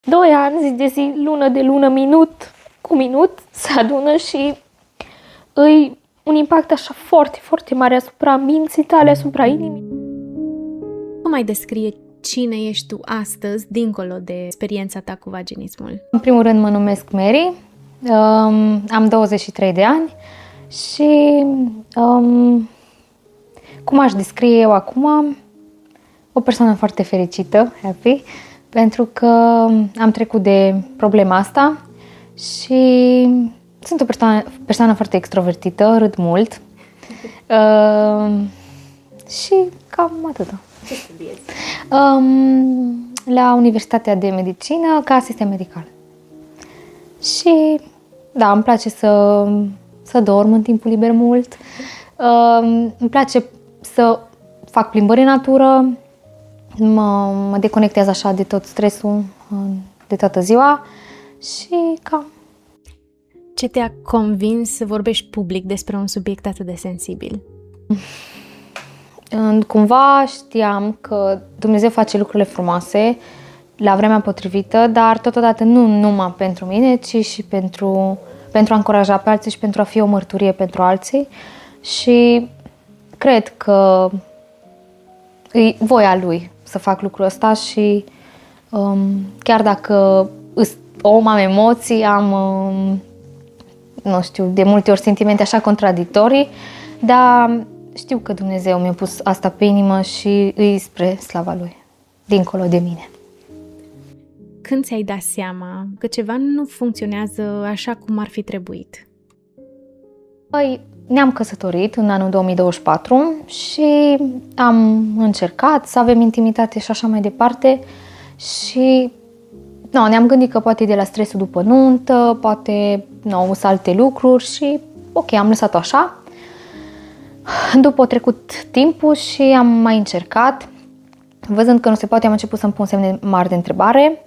2 ani, zi de zi, lună de lună, minut cu minut, se adună și îi un impact așa foarte, foarte mare asupra minții tale, asupra inimii. Cum ai descrie cine ești tu astăzi, dincolo de experiența ta cu vaginismul? În primul rând mă numesc Mary, am 23 de ani și cum aș descrie eu acum? O persoană foarte fericită, happy, pentru că am trecut de problema asta și sunt o persoană foarte extrovertită, râd mult și cam atâta. Ce studiezi? La Universitatea de Medicină ca asistent medical. Și da, îmi place să dorm în timpul liber mult, îmi place să fac plimbări în natură, mă deconectez așa de tot stresul de toată ziua și cam. Ce te-a convins să vorbești public despre un subiect atât de sensibil? Cumva știam că Dumnezeu face lucrurile frumoase la vremea potrivită, dar totodată nu numai pentru mine, ci și pentru a încuraja pe alții și pentru a fi o mărturie pentru alții. Și cred că e voia Lui să fac lucrul ăsta și chiar dacă am emoții, am, nu știu, de multe ori sentimente așa contradictorii, dar știu că Dumnezeu mi-a pus asta pe inimă și îi spre slava Lui, dincolo de mine. Când ți-ai dat seama că ceva nu funcționează așa cum ar fi trebuit? Păi, ne-am căsătorit în anul 2024 și am încercat să avem intimitate și așa mai departe și ne-am gândit că poate de la stresul după nuntă, poate sunt alte lucruri și ok, am lăsat-o așa. După a trecut timpul și am mai încercat, văzând că nu se poate, am început să-mi pun semne mari de întrebare.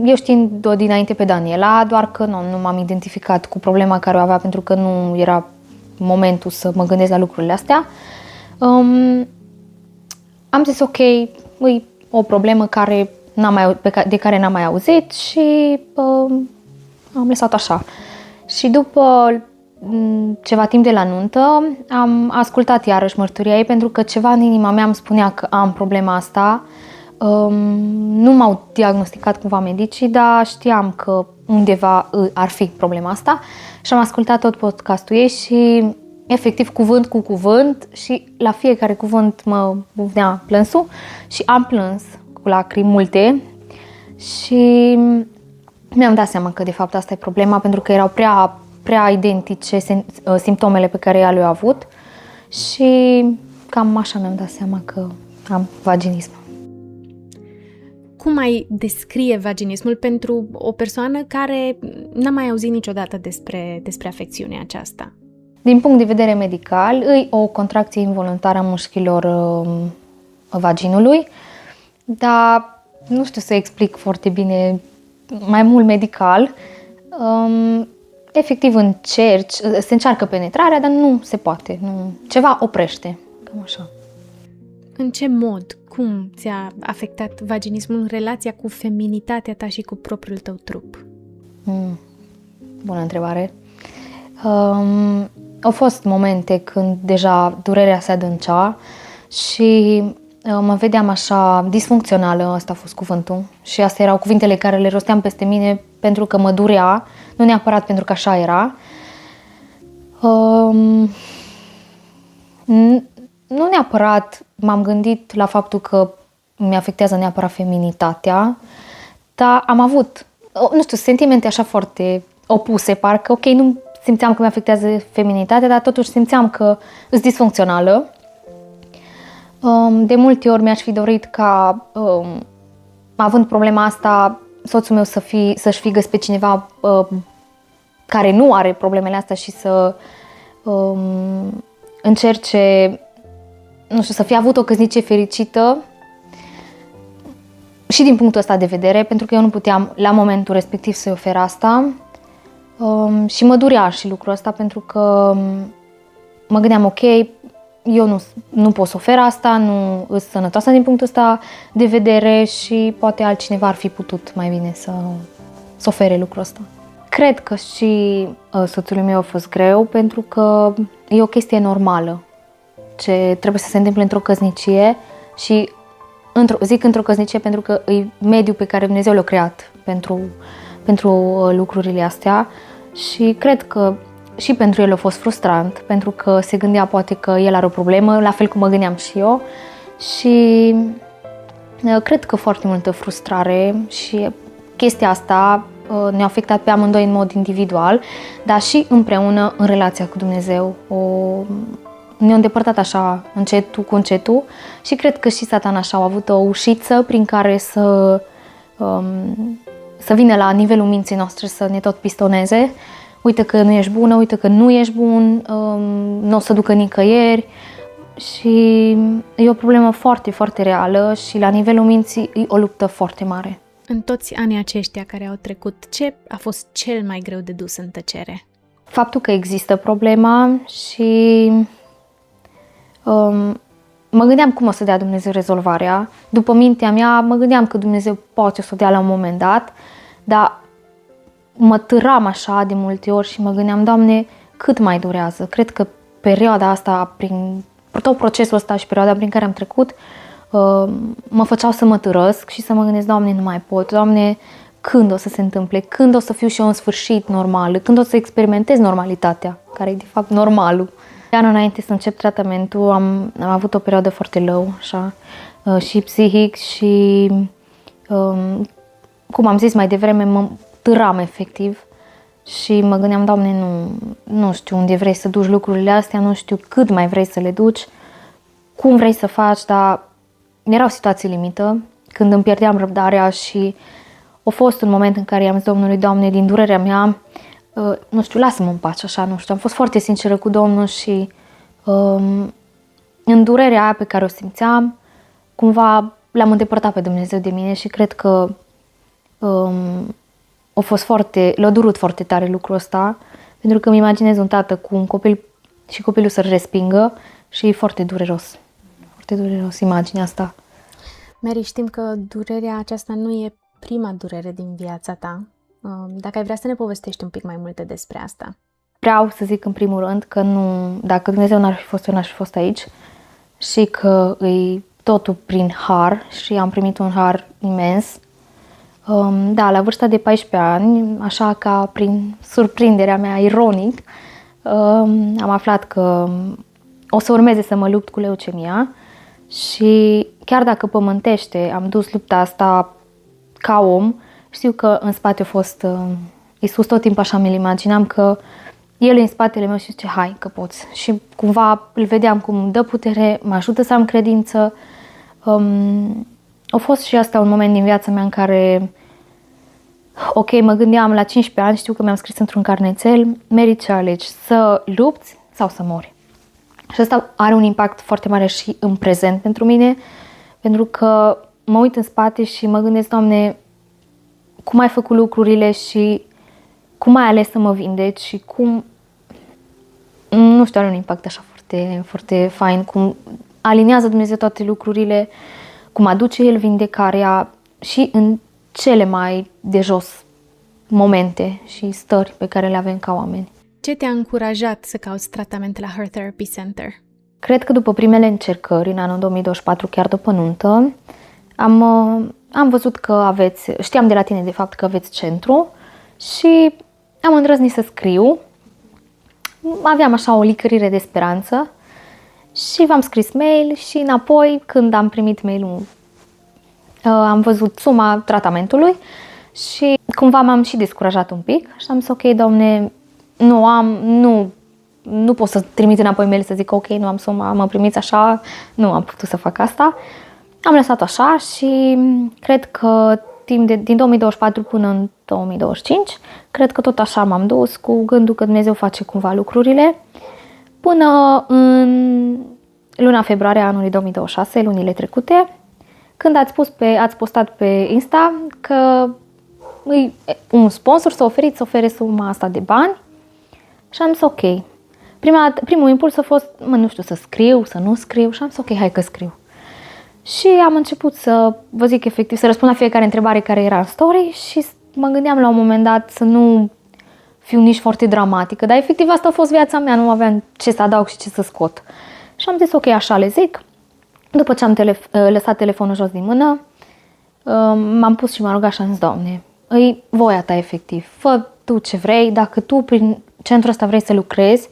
Eu știind-o dinainte pe Daniela, doar că nu m-am identificat cu problema care o avea pentru că nu era momentul să mă gândesc la lucrurile astea. Am zis ok, e o problemă de care n-am mai auzit și am lăsat așa. Și după ceva timp de la nuntă am ascultat iarăși mărturia ei pentru că ceva în inima mea îmi spunea că am problema asta. Nu m-au diagnosticat cumva medicii, dar știam că undeva ar fi problema asta și am ascultat tot podcastul ei și efectiv cuvânt cu cuvânt și la fiecare cuvânt mă venea plânsul și am plâns cu lacrimi multe și mi-am dat seama că de fapt asta e problema pentru că erau prea identice simptomele pe care ea le-a avut și cam așa mi-am dat seama că am vaginism. Cum ai descrie vaginismul pentru o persoană care n-a mai auzit niciodată despre afecțiunea aceasta? Din punct de vedere medical, e o contracție involuntară a mușchilor vaginului, dar nu știu să explic foarte bine, mai mult medical. Efectiv se încearcă penetrarea, dar nu se poate. Ceva oprește, cam așa. În ce mod, cum ți-a afectat vaginismul în relația cu feminitatea ta și cu propriul tău trup? Bună întrebare. Au fost momente când deja durerea se adâncea și mă vedeam așa disfuncțională, ăsta a fost cuvântul. Și astea erau cuvintele care le rosteam peste mine pentru că mă durea, nu neapărat pentru că așa era. Nu neapărat m-am gândit la faptul că mi-afectează neapărat feminitatea, dar am avut, nu știu, sentimente așa foarte opuse, parcă, ok, nu simțeam că mi-afectează feminitatea, dar totuși simțeam că sunt disfuncțională. De multe ori mi-aș fi dorit ca, având problema asta, soțul meu să-și fi găsit pe cineva care nu are problemele astea și să încerce, nu știu, să fie avut o căsnicie fericită și din punctul ăsta de vedere, pentru că eu nu puteam la momentul respectiv să-i ofer asta și mă durea și lucrul ăsta pentru că mă gândeam ok, eu nu pot să ofer asta, nu sunt sănătoasă din punctul ăsta de vedere și poate altcineva ar fi putut mai bine să ofere lucrul ăsta. Cred că și soțului meu a fost greu pentru că e o chestie normală ce trebuie să se întâmple într-o căsnicie și zic într-o căsnicie pentru că e mediul pe care Dumnezeu l-a creat pentru lucrurile astea și cred că și pentru el a fost frustrant, pentru că se gândea poate că el are o problemă, la fel cum mă gândeam și eu și cred că foarte multă frustrare și chestia asta ne-a afectat pe amândoi în mod individual, dar și împreună în relația cu Dumnezeu. Ne-a îndepărtat așa încetul cu încetul și cred că și Satan așa a avut o ușiță prin care să vină la nivelul minții noastre să ne tot pistoneze. Uite că nu ești bună, uite că nu ești bun, nu o să ducă nicăieri și e o problemă foarte, foarte reală și la nivelul minții e o luptă foarte mare. În toți anii aceștia care au trecut, ce a fost cel mai greu de dus în tăcere? Faptul că există problema și mă gândeam cum o să dea Dumnezeu rezolvarea. După mintea mea, mă gândeam că Dumnezeu poate să o dea la un moment dat, dar mă târam așa de multe ori și mă gândeam, Doamne, cât mai durează? Cred că perioada asta, prin tot procesul ăsta și perioada prin care am trecut, mă făceau să mă târăsc și să mă gândesc, Doamne, nu mai pot, Doamne, când o să se întâmple, când o să fiu și eu în sfârșit normal, când o să experimentez normalitatea, care e de fapt normalul. Anul înainte să încep tratamentul am avut o perioadă foarte low, așa, și psihic și, cum am zis mai devreme, mă târam efectiv și mă gândeam, Doamne, nu știu unde vrei să duci lucrurile astea, nu știu cât mai vrei să le duci, cum vrei să faci, dar erau situații limită, când îmi pierdeam răbdarea și a fost un moment în care i-am zis Domnului, Doamne, din durerea mea, nu știu, lasă-mă în pace, așa, nu știu, am fost foarte sinceră cu Domnul și în durerea aia pe care o simțeam, cumva l-am îndepărtat pe Dumnezeu de mine și cred că l-a durut foarte tare lucrul ăsta, pentru că îmi imaginez un tată cu un copil și copilul să-l respingă și e foarte dureros imaginea asta. Mary, știm că durerea aceasta nu e prima durere din viața ta. Dacă ai vrea să ne povestești un pic mai multe despre asta. Vreau să zic în primul rând că dacă Dumnezeu n-ar fi fost, eu n-aș fi fost aici și că e totul prin har și am primit un har imens. Da, la vârsta de 14 ani, așa ca prin surprinderea mea, ironic, am aflat că o să urmeze să mă lupt cu leucemia și chiar dacă pământește am dus lupta asta ca om, știu că în spate a fost Iisus, tot timpul așa mi-l imaginam că El e în spatele meu și zice, hai că poți. Și cumva îl vedeam cum îmi dă putere, mă ajută să am credință. A fost și asta un moment din viața mea în care, ok, mă gândeam la 15 ani, știu că mi-am scris într-un carnețel, Mary, ce alegi, să lupți sau să mori? Și asta are un impact foarte mare și în prezent pentru mine, pentru că mă uit în spate și mă gândesc, Doamne, cum ai făcut lucrurile și cum ai ales să mă vindeci și cum, nu știu, are un impact așa foarte, foarte fain, cum aliniază Dumnezeu toate lucrurile, cum aduce El vindecarea și în cele mai de jos momente și stări pe care le avem ca oameni. Ce te-a încurajat să cauți tratament la Her Therapy Center? Cred că după primele încercări, în anul 2024, chiar după nuntă, am văzut că știam de la tine de fapt că aveți centru și am îndrăznit să scriu. Aveam așa o licărire de speranță și v-am scris mail și înapoi, când am primit mail-ul, am văzut suma tratamentului și cumva m-am și descurajat un pic și am zis, ok, Doamne, nu pot să trimit înapoi mail să zic, ok, nu am suma, mă primiți așa, nu am putut să fac asta. Am lăsat așa și cred că din 2024 până în 2025, cred că tot așa m-am dus cu gândul că Dumnezeu face cumva lucrurile până în luna februarie a anului 2026, lunile trecute, când ați postat pe Insta că un sponsor să ofere suma asta de bani și am zis ok. Primul impuls a fost, nu știu, să scriu, să nu scriu și am zis, ok, hai că scriu. Și am început să, vă zic efectiv, să răspund la fiecare întrebare care era în story și mă gândeam la un moment dat să nu fiu nici foarte dramatică, dar efectiv asta a fost viața mea, nu aveam ce să adaug și ce să scot. Și am zis, ok, așa le zic. După ce am lăsat telefonul jos din mână, m-am pus și m-am rugat și am zis, Doamne, îi voia ta efectiv, fă tu ce vrei, dacă tu prin centrul ăsta vrei să lucrezi,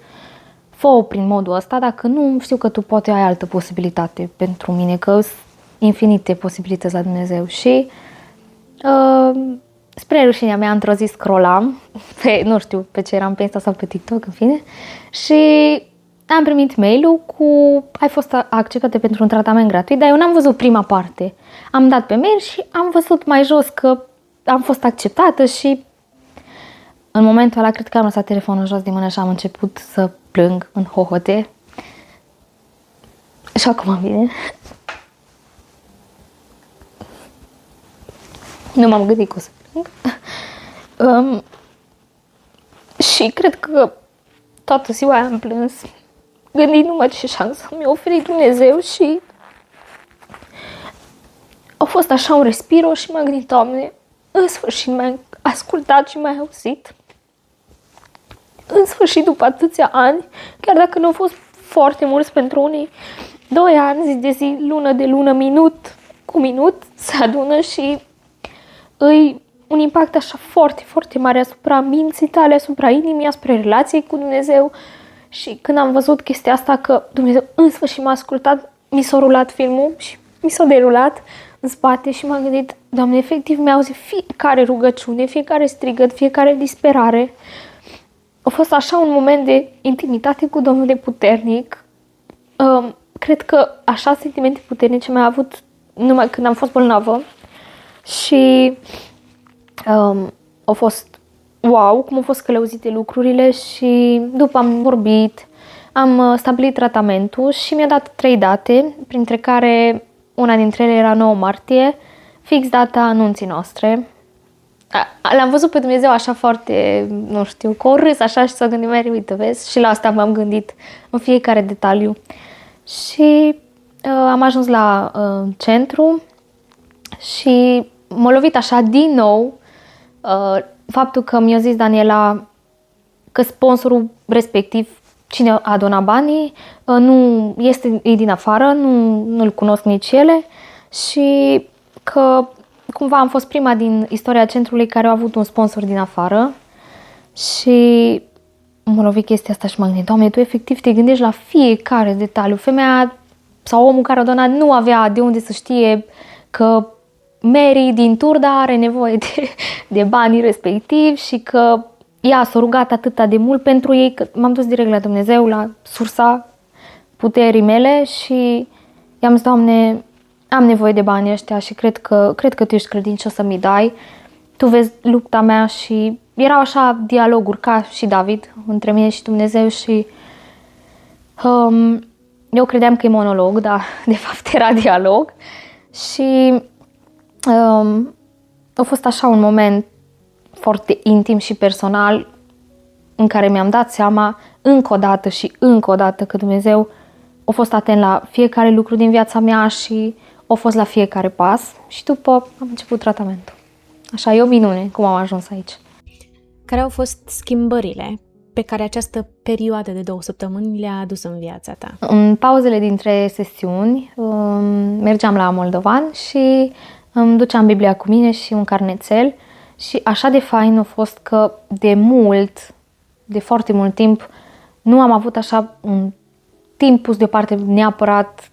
fă-o prin modul ăsta, dacă nu, știu că tu poate ai altă posibilitate pentru mine, că sunt infinite posibilități la Dumnezeu. Și spre rușinea mea, într-o zi scrollam pe, nu știu, pe ce eram, pe Insta sau pe TikTok, în fine, și am primit mail-ul cu ai fost acceptată pentru un tratament gratuit, dar eu n-am văzut prima parte. Am dat pe mail și am văzut mai jos că am fost acceptată și în momentul ăla cred că am lăsat telefonul jos din mână și am început să plâng în hohote. Și acum bine. Nu m-am gândit că o să plâng. Și cred că toată ziua am plâns, gândindu-mă ce șansă mi-a oferit Dumnezeu și a fost așa un respiro și m-am gândit, Doamne, în sfârșit m-ai ascultat și m-ai auzit. În sfârșit, după atâția ani, chiar dacă nu au fost foarte mulți pentru unii, 2 ani, zi de zi, lună de lună, minut cu minut, se adună și îi un impact așa foarte, foarte mare asupra minții tale, asupra inimii, asupra relației cu Dumnezeu. Și când am văzut chestia asta, că Dumnezeu în sfârșit m-a ascultat, mi s-a rulat filmul și mi s-a derulat în spate și m-am gândit, Doamne, efectiv mi-a auzit fiecare rugăciune, fiecare strigăt, fiecare disperare. A fost așa un moment de intimitate cu Domnul de puternic. Cred că așa sentimente puternice mi-am avut numai când am fost bolnavă. Și a fost wow, cum au fost călăuzite lucrurile și după am vorbit, am stabilit tratamentul și mi-a dat 3 date, printre care una dintre ele era 9 martie, fix data anunții noastre. L-am văzut pe Dumnezeu așa foarte, nu știu, cu o râs așa și s-a gândit, Mary, uite, vezi? Și la asta m-am gândit în fiecare detaliu. Și am ajuns la centru și m-a lovit așa din nou faptul că mi-a zis Daniela că sponsorul respectiv, cine a donat banii, nu este din afară, nu-l cunosc nici ele și că cumva am fost prima din istoria centrului care a avut un sponsor din afară și m-a lovit chestia asta și m-am gândit, Doamne, tu efectiv te gândești la fiecare detaliu. Femeia sau omul care a donat nu avea de unde să știe că Mary din Turda are nevoie de banii respectiv și că ea s-a rugat atâta de mult pentru ei, că m-am dus direct la Dumnezeu, la sursa puterii mele și i-am zis, Doamne, am nevoie de banii ăștia și cred că tu ești credincios să mi dai. Tu vezi lupta mea și erau așa dialoguri ca și David între mine și Dumnezeu și eu credeam că e monolog, dar de fapt era dialog și a fost așa un moment foarte intim și personal în care mi-am dat seama încă o dată că Dumnezeu a fost atent la fiecare lucru din viața mea și a fost la fiecare pas și după am început tratamentul. Așa, e o minune cum am ajuns aici. Care au fost schimbările pe care această perioadă de 2 săptămâni le-a adus în viața ta? În pauzele dintre sesiuni mergeam la moldovan și îmi duceam Biblia cu mine și un carnețel și așa de fain a fost că de foarte mult timp, nu am avut așa un timp pus deoparte neapărat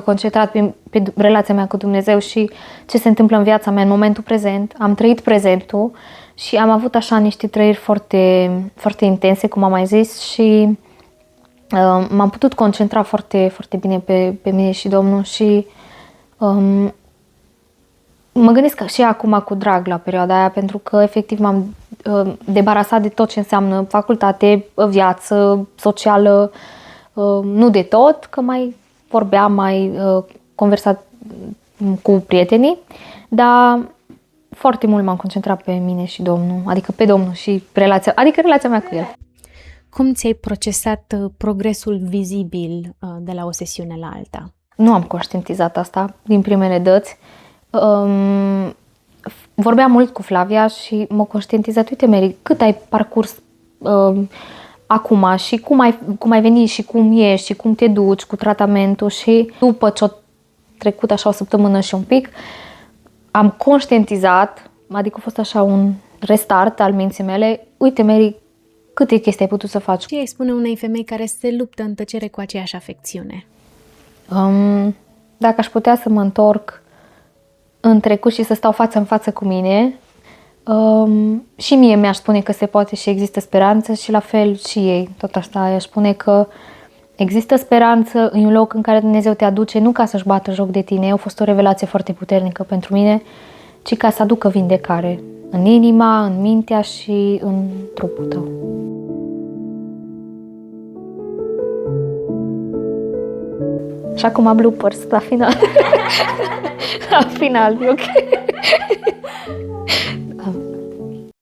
100% concentrat pe relația mea cu Dumnezeu și ce se întâmplă în viața mea în momentul prezent. Am trăit prezentul și am avut așa niște trăiri foarte, foarte intense, cum am mai zis, și m-am putut concentra foarte, foarte bine pe mine și Domnul și mă gândesc și acum cu drag la perioada aia, pentru că efectiv m-am debarasat de tot ce înseamnă facultate, viață socială, nu de tot, că mai vorbeam, mai conversat cu prietenii, dar foarte mult m-am concentrat pe mine și Domnul, adică pe Domnul și relația mea cu El. Cum ți-ai procesat progresul vizibil de la o sesiune la alta? Nu am conștientizat asta din primele dăți. Vorbeam mult cu Flavia și m-a conștientizat, uite Mary, cât ai parcurs acum și cum ai venit și cum ești și cum te duci cu tratamentul, și după ce a trecut așa o săptămână și un pic, am conștientizat, adică a fost așa un restart al minții mele, uite Mary, câte chestii ai putut să faci. Ce îi spune unei femei care se luptă în tăcere cu aceeași afecțiune? Dacă aș putea să mă întorc în trecut și să stau față în față cu mine, și mie mi-aș spune că se poate și există speranță, și la fel și ei. Tot așa, aș spune că există speranță în un loc în care Dumnezeu te aduce, nu ca să-și bată joc de tine, a fost o revelație foarte puternică pentru mine, ci ca să aducă vindecare în inima, în mintea și în trupul tău. Și acum bloopers la final. La final, e ok.